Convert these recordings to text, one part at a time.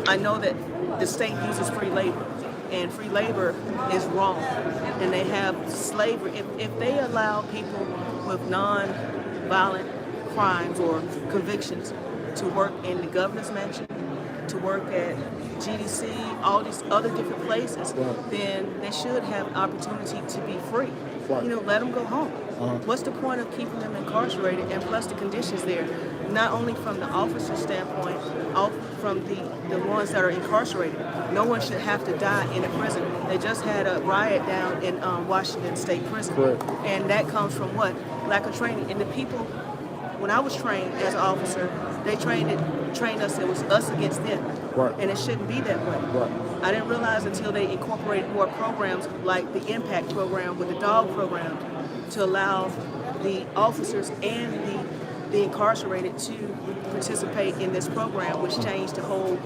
I know that the state uses free labor, and free labor is wrong. And they have slavery. If they allow people with non-violent crimes or convictions to work in the governor's mansion, to work at GDC, all these other different places, then they should have opportunity to be free. Right. You know, let them go home. What's the point of keeping them incarcerated, and plus the conditions there, not only from the officer standpoint, from the ones that are incarcerated. No one should have to die in a prison. They just had a riot down in Washington State Prison. Correct. And that comes from what? Lack of training. And the people, when I was trained as an officer, they trained us, it was us against them. Right. And it shouldn't be that way. Right. I didn't realize until they incorporated more programs like the Impact program with the dog program to allow the officers and the incarcerated to participate in this program, which changed the whole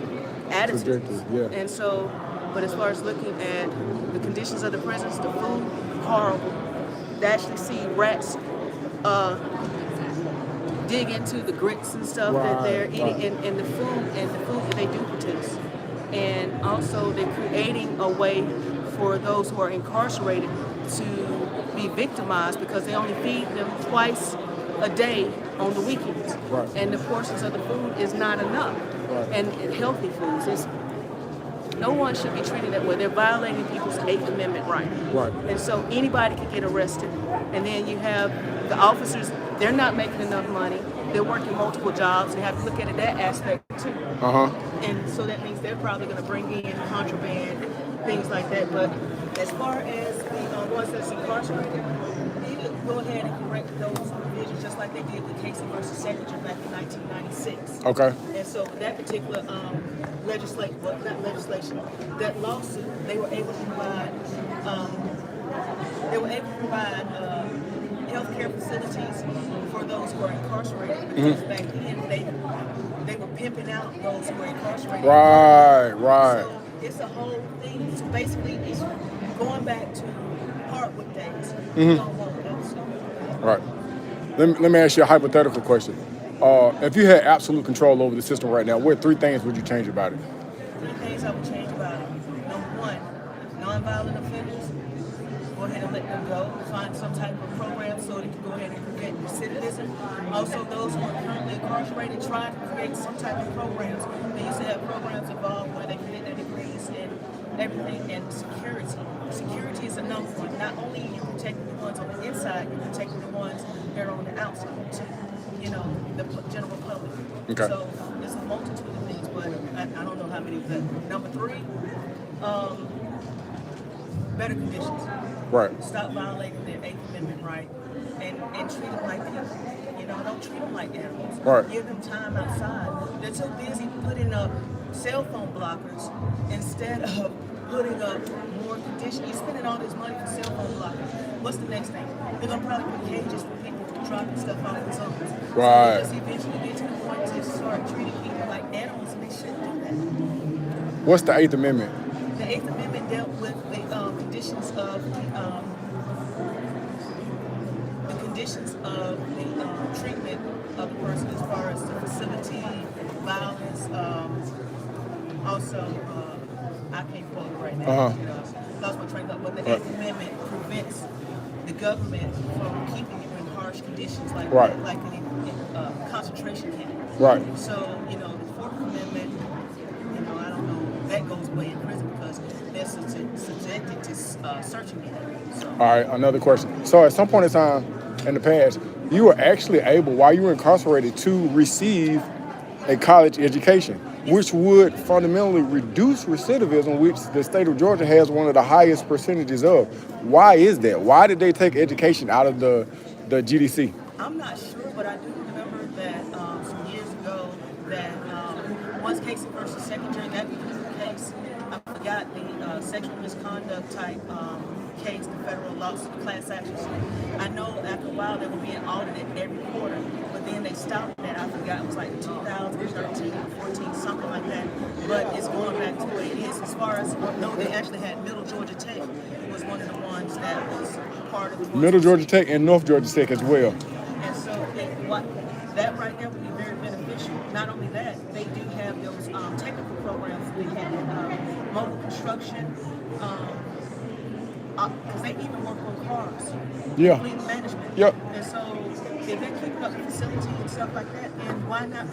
attitude. Yeah. And so, but as far as looking at the conditions of the prisons, the food, horrible. To actually see rats dig into the grits and stuff that they're eating, and the food that they do produce. And also they're creating a way for those who are incarcerated to be victimized because they only feed them twice a day on the weekends. Right. And the portions of the food is not enough. Right. And healthy foods. No one should be treated that way. They're violating people's 8th Amendment right. Right. And so anybody can get arrested. And then you have the officers, they're not making enough money. They're working multiple jobs. They have to look at it that aspect too. And so that means they're probably going to bring in contraband, things like that. But as far as the ones that's incarcerated, they need to go ahead and correct those provisions just like they did with Casey versus Secretary back in 1996. Okay. And so that particular that lawsuit, they were able to provide healthcare facilities for those who are incarcerated. Because back then they were pimping out those who were incarcerated. Right. So it's a whole thing. So basically, it's going back to Hardwood days. We don't want those. Right. Let me ask you a hypothetical question. If you had absolute control over the system right now, what 3 things would you change about it? 3 things I would change about it. Number 1, nonviolent offenders. Go ahead and let them go. Find some type of program so they can go ahead and prevent recidivism. Also, those who are currently incarcerated, try to create some type of programs. They used to have programs involved where they can get their degrees and everything. And security. Security is the number 1. Not only are you protecting the ones on the inside, you're protecting the ones that are on the outside too. You know, the general public. Okay. So there's a multitude of things, but I don't know how many. But number 3, better conditions. Right. Stop violating their 8th Amendment right and treat them like people. You know, don't treat them like animals. Right. Give them time outside. They're too busy putting up cell phone blockers instead of putting up more conditions. You're spending all this money for cell phone blockers. What's the next thing? They're going to probably put cages for people dropping stuff off the zones. Right. So eventually get to the point to start treating people like animals, and they shouldn't do that. What's the 8th Amendment? The 8th Amendment dealt with the conditions of the treatment of the person as far as the facility, violence, also, I can't quote it right now, you know, lost my train of thought, but the 8th Amendment prevents the government from keeping you in harsh conditions like in concentration camp. Right. So, you know, the 4th Amendment, you know, I don't know, that goes away in prison because they're subjected to searching you. So. All right, another question. So at some point in time in the past, you were actually able, while you were incarcerated, to receive a college education, which would fundamentally reduce recidivism, which the state of Georgia has one of the highest percentages of. Why is that? Why did they take education out of the GDC? I'm not sure, but I do remember that some years ago that once Casey versus Secretary, that particular case, I forgot the sexual misconduct type case, the federal lawsuit, class action. I know after a while they were being audited every quarter, but then they stopped that. I forgot, it was like 2013 or 14, something like that. But it's going back to where it is. As far as, no, they actually had Middle Georgia Tech was one of the ones that was part of the Middle Georgia Tech and North Georgia Tech as well. And so that right there would be very beneficial. Not only that, they do have those technical programs They had mobile construction. Because they even work on cars, Yeah. fleet management. Yep. And so if they're keeping up the facility and stuff like that, then why not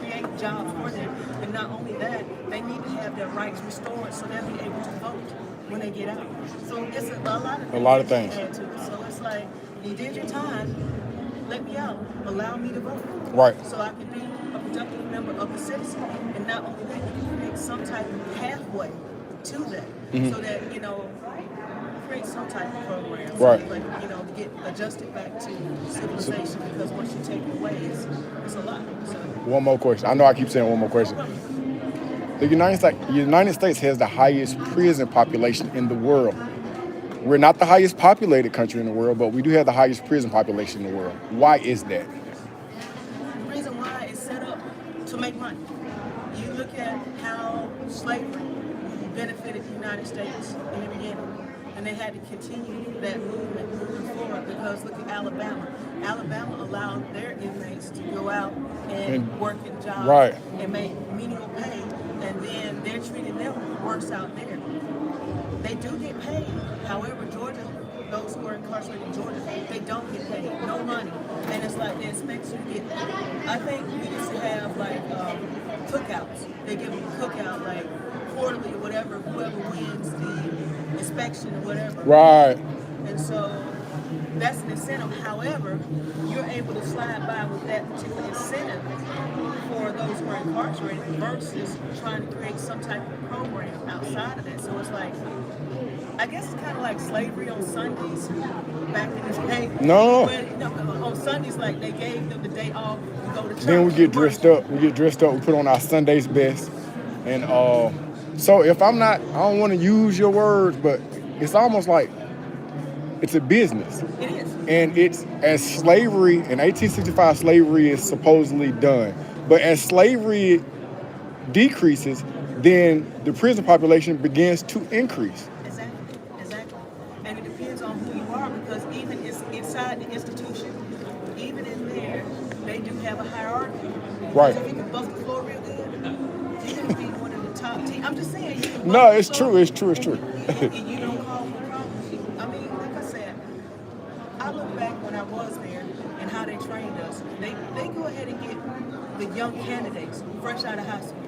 create jobs for them? And not only that, they need to have their rights restored so they'll be able to vote when they get out. So it's a lot of things. A lot of things. To add to it. So it's like, you did your time, let me out, allow me to vote. Right. So I can be a productive member of the citizen. And not only that, you can create some type of pathway to that so that, create some type of program, Right. so, like, to get adjusted back to civilization. Because once you take it away, it's a lot. So, One more question. I know I keep saying one more question. The United States has the highest prison population in the world. We're not the highest populated country in the world, but we do have the highest prison population in the world. Why is that? the reason why it's set up to make money. You look at how slavery benefited the United States in the beginning. And they had to continue that movement moving forward because look at Alabama. Alabama allowed their inmates to go out and work in jobs Right. and make menial pay, and then they're treating them worse out there. They do get paid. However, Georgia, those who are incarcerated in Georgia, they don't get paid. No money. And it's like they expect you to get, I think we used to have like cookouts. They give them a cookout like quarterly or whatever, whoever wins the inspection or whatever. Right. And so that's an incentive. However, you're able to slide by with that particular incentive for those who are incarcerated versus trying to create some type of program outside of that. So it's like, I guess it's kind of like slavery on Sundays back in the day. No. When, on Sundays, like they gave them the day off to go to church. Then we get dressed up. We put on our Sunday's best. And so if I don't want to use your words, but it's almost like it's a business. It is. And it's as slavery, in 1865, slavery is supposedly done. But as slavery decreases, then the prison population begins to increase. Exactly. And it depends on who you are because even inside the institution, even in there, they do have a hierarchy. Right. So if you can buff the floor real good, you can be one of the top team. I'm just saying. You can No, buff it's the true. floor, It's true. It's true. and you don't call for problems. I mean, like I said, I look back when I was there and how they trained us. They go ahead and get the young candidates fresh out of high school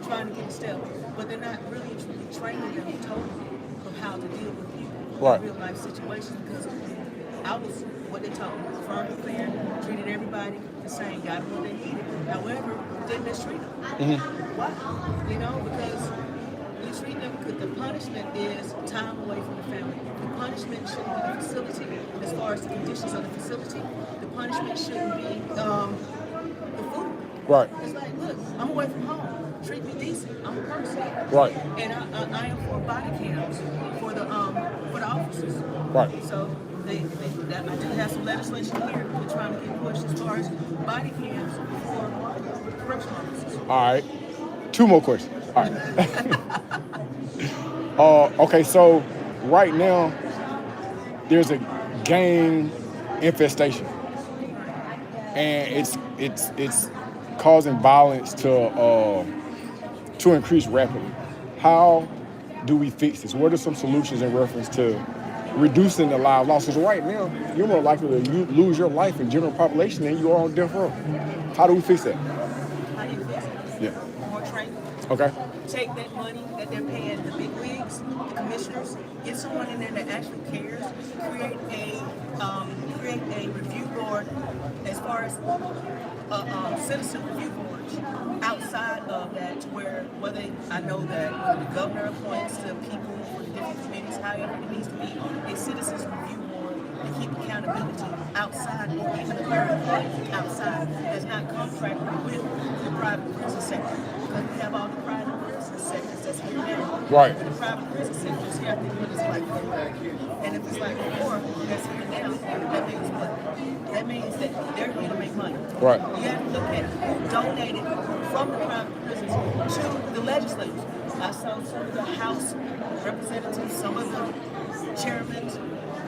trying to get a step, but they're not really training them totally of how to deal with people Right. in real life situations because I was what they taught me, firm and fair, treated everybody the same, got them what they needed. However, they mistreat them. Why? Because you treat them because the punishment is time away from the family. The punishment shouldn't be the facility as far as the conditions of the facility. The punishment shouldn't be the food. Right. It's like, look, I'm away from home. Treat me decent. I'm a person. Right. And I am for body cams for the officers. Right. So I do have some legislation here they're trying to get pushed as far as body cams for correctional officers. All right. Two more questions. All right. Okay, so right now there's a gang infestation, and it's causing violence to increase rapidly. How do we fix this? What are some solutions in reference to reducing the live losses? Right now, you're more likely to lose your life in general population than you are on death row. How do we fix that? How do you fix it? Yeah. More training. Okay. Take that money that they're paying the big wigs, the commissioners, get someone in there that actually cares. Create a review board as far as citizen review boards outside of that, to where I know that the governor appoints the people for the different committees, however it needs to be a citizens review board to keep accountability outside, or even a third party outside that's not contracted with the private prison sector. Because we have all the private prison sectors that's here now. Right. The private prison sector is here, I think it's like 4. And if it's like 4 that's here now, that means what? That means that they're here to make money. Right. You have to look at who donated from the private prisons to the legislators. I saw some of the House representatives, some of the chairmen,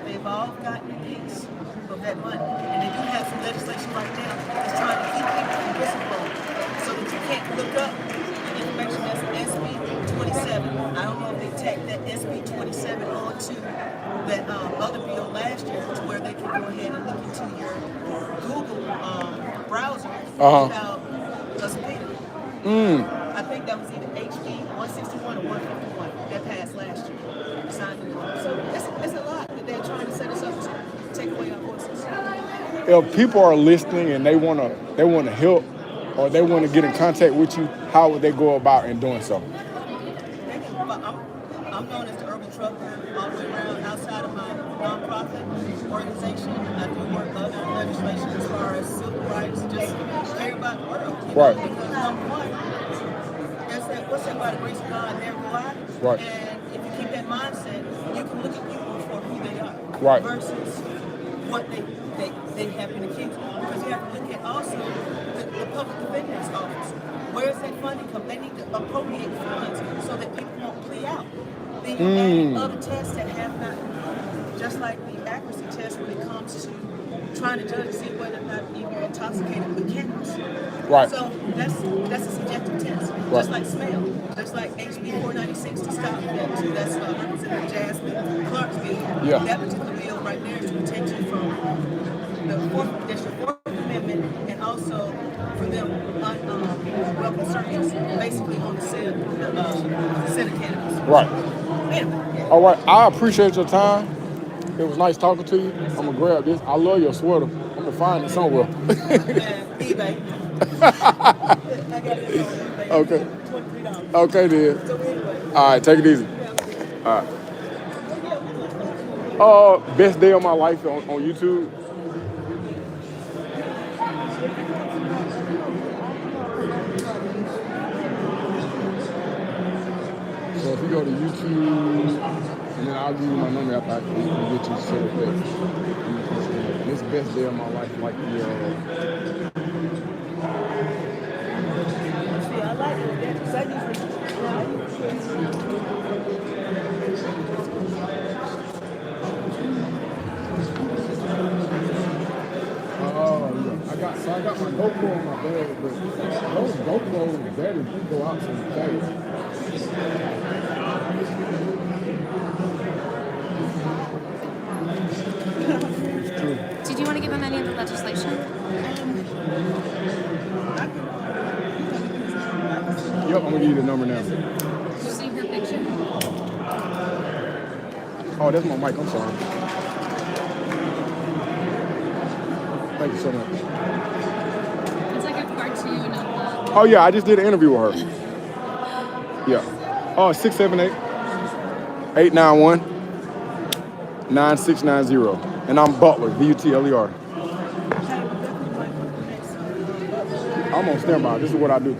they've all gotten a piece of that money. And they do have some legislation right now that's trying to keep people from whistleblowing so that you can't look up the information that's SB tack that SB 27 onto that other bill last year to where they can go ahead and look into your Google browser without a subpoena. I think that was either HB 161 or 151 that passed last year. Signed into law. So it's a lot that they're trying to set us up to take away our voices. If people are listening and they wanna help or they want to get in contact with you, how would they go about in doing so? I'm known as the urban trucker all the way around outside of my nonprofit organization. I do work other legislation as far as civil rights, just care about the world. Right. Because number one, that's that, what's that by the grace of God, there go I. Right. And if you keep that mindset, you can look at people for who they are. Right. Versus what they have been accused of. Because you have to look at also the public defender's office. Where is that funding come? They need to appropriate funds so that people won't plea out. Then you add other tests that have not, just like the accuracy test when it comes to trying to judge to see whether or not you're intoxicated with cannabis. Right. So that's a subjective test. Right. Just like smell. Just like HB 496 to stop that too. That's Representative Jasmine Clark's bill. Yeah. That particular bill right there is to protect you from the Fourth Amendment and also for them welcome searches basically on the set of cannabis. Right. Anyway, yeah. All right. I appreciate your time. It was nice talking to you. I'm gonna grab this. I love your sweater. I'm gonna find it somewhere. eBay. I got it on eBay. Okay. $23. Okay, then. So anyway. All right. Take it easy. All right. Best day of my life on YouTube. So if you go to YouTube, and then I'll give you my number after I can get you set up there. This best day of my life, like the See, I like it. Because I yeah. I got my GoPro on my bag, but those GoPros batteries do go out some days. It's true. Did you want to give him any of the legislation? Yep, I'm gonna give you the number now. See her picture? Oh, that's my mic. I'm sorry. Thank you so much. It's like a cartoon of the... Oh yeah, I just did an interview with her. Yeah. Oh, 678-891-9690. And I'm Butler, B-U-T-L-E-R. I'm on standby. This is what I do.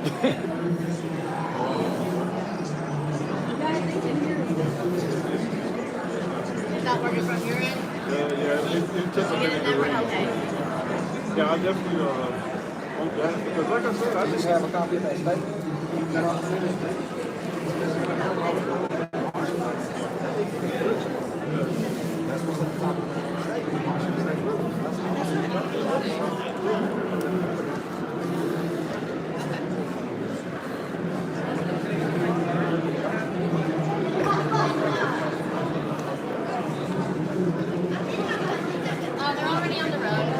Is that working from your end? Yeah, it took a minute to read. Okay. Yeah, I definitely want that because, like I said, I just have a copy of that statement. They're already on the road.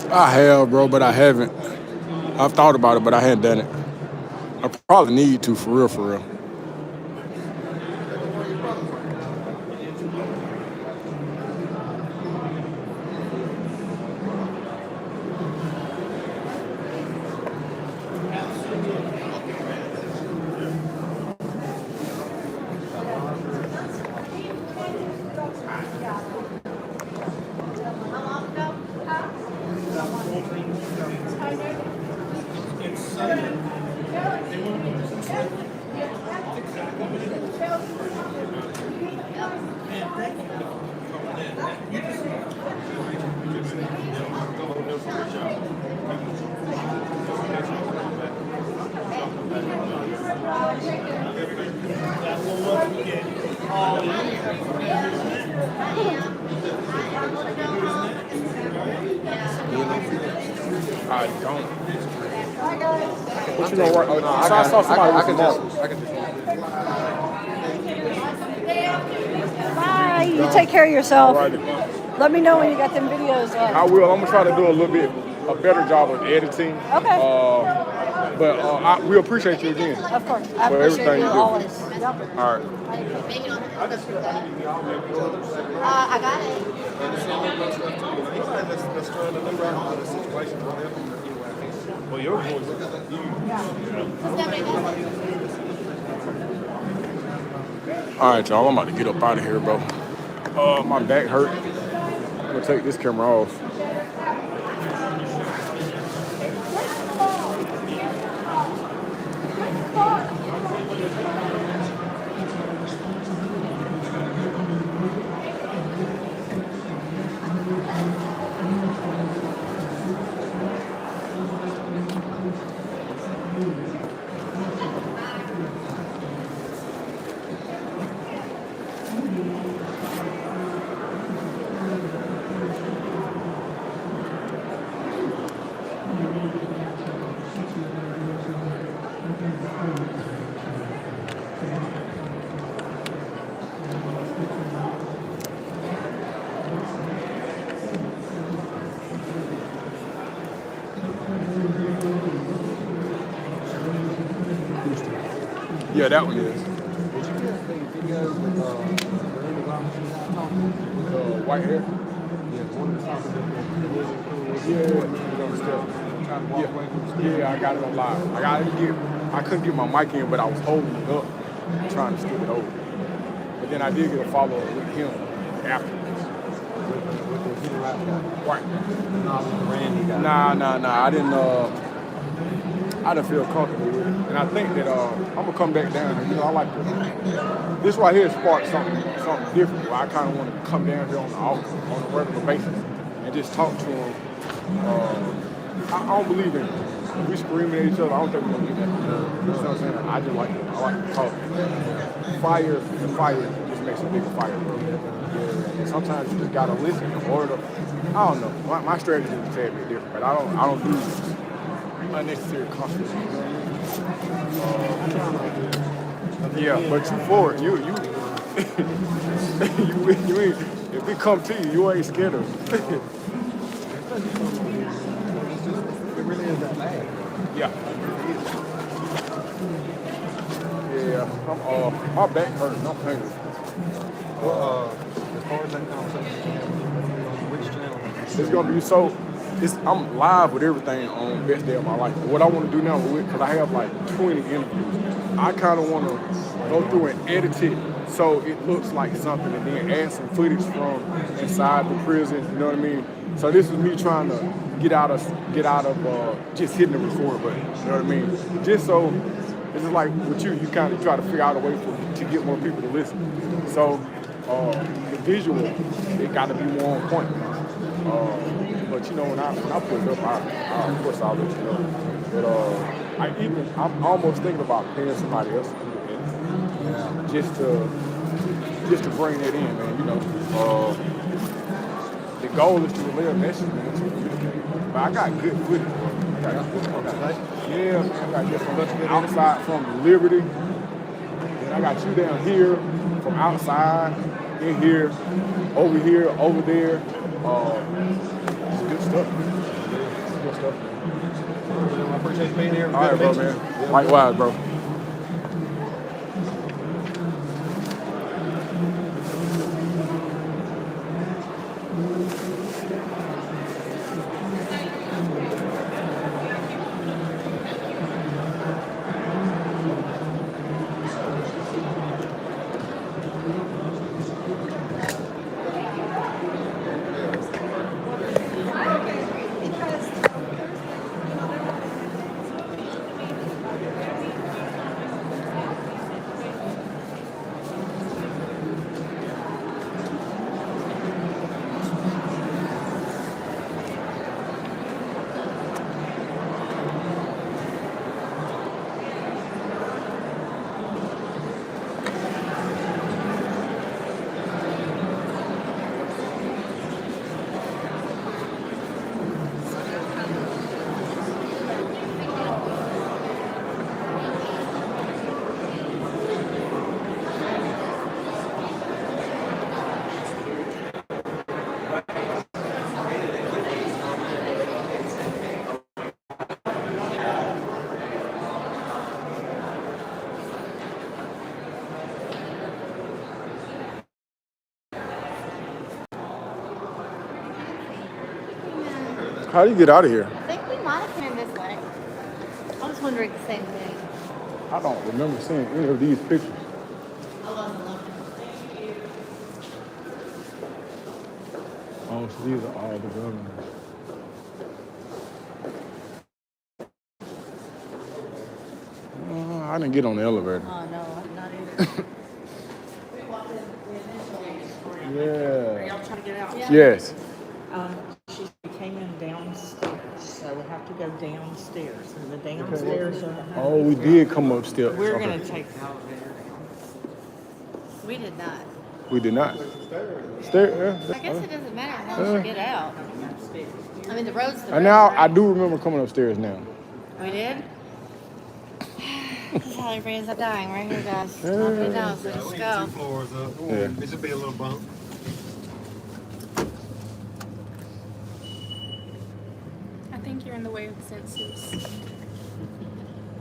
I have, bro, but I haven't. I've thought about it, but I hadn't done it. I probably need to, for real, for real. I don't. What you gonna work? No, I saw somebody with some marbles. I can just. Bye. You take care of yourself. All right. Let me know when you got them videos up. I will. I'm gonna try to do a little bit a better job of editing. Okay. But we appreciate you again. Of course. I for appreciate everything you you do. always. Yep. All right. I got it. Well, your voice, All right, y'all. I'm about to get up out of here, bro. My back hurt. I'm gonna take this camera off. Yeah, that one is. Did you get a video with Randy Robinson talking? White hair. Yeah, one of the talking Yeah, yeah, I got it on live. I couldn't get my mic in, but I was holding it up, trying to skip it over. But then I did get a follow up with him afterwards. with the hit rap guy. Right. No, with the Randy guy. Nah. I didn't feel comfortable with it. And I think that I'm gonna come back down here. You know, I like this right here sparked something different. Where I kind of want to come down here on a regular basis and just talk to him. I don't believe in we screaming at each other. I don't think we're gonna get that. You know what I'm saying? I like to talk. Fire just makes a bigger fire, bro. Yeah. And sometimes you just gotta listen in order to, I don't know. My strategy is a tad bit different, but I don't do unnecessary conflict. You know what I mean? Yeah, but you for it. You ain't, if it come to you, you ain't scared of it. It really is that bad. Yeah. Yeah, my back hurts. I'm hungry. Well, as far as that conversation, which channel? It's gonna be I'm live with everything on Best Day of My Life. What I want to do now, because I have like 20 interviews, I kind of want to go through and edit it so it looks like something, and then add some footage from inside the prison. You know what I mean? So this is me trying to get out of just hitting the record button. You know what I mean? Just so it's just like with you kind of try to figure out a way to get more people to listen. So the visual, it got to be more on point. But you know, when I put it up, of course I'll let you know. But I'm almost thinking about paying somebody else to do it, just to bring that in, man. You know, the goal is to relay a message, man, to communicate. But I got good footage. Yeah, man, I got just from outside from Liberty. Then I got you down here from outside, in here, over there. Good stuff. Good stuff. I appreciate you being here. All right, bro, man. Likewise, bro. How do you get out of here? I think we might have come in this way. I was wondering the same thing. I don't remember seeing any of these pictures. I wasn't looking. Oh, so these are all the governors. I didn't get on the elevator. Oh, no, not either. Yeah. Y'all trying to get out? Yes. She came in downstairs, so we have to go downstairs. And the downstairs are. Oh, we did come upstairs. We're Okay. going to take the elevator down. We did not. We did not. I guess it doesn't matter as long as you get out. I mean, the road's the road, And now right? I do remember coming upstairs now. We did? This is how everybody ends up dying right here, guys. Nobody knows. Let's We go. 2 floors up. Yeah. It should be a little bump. I think you're in the way of the census.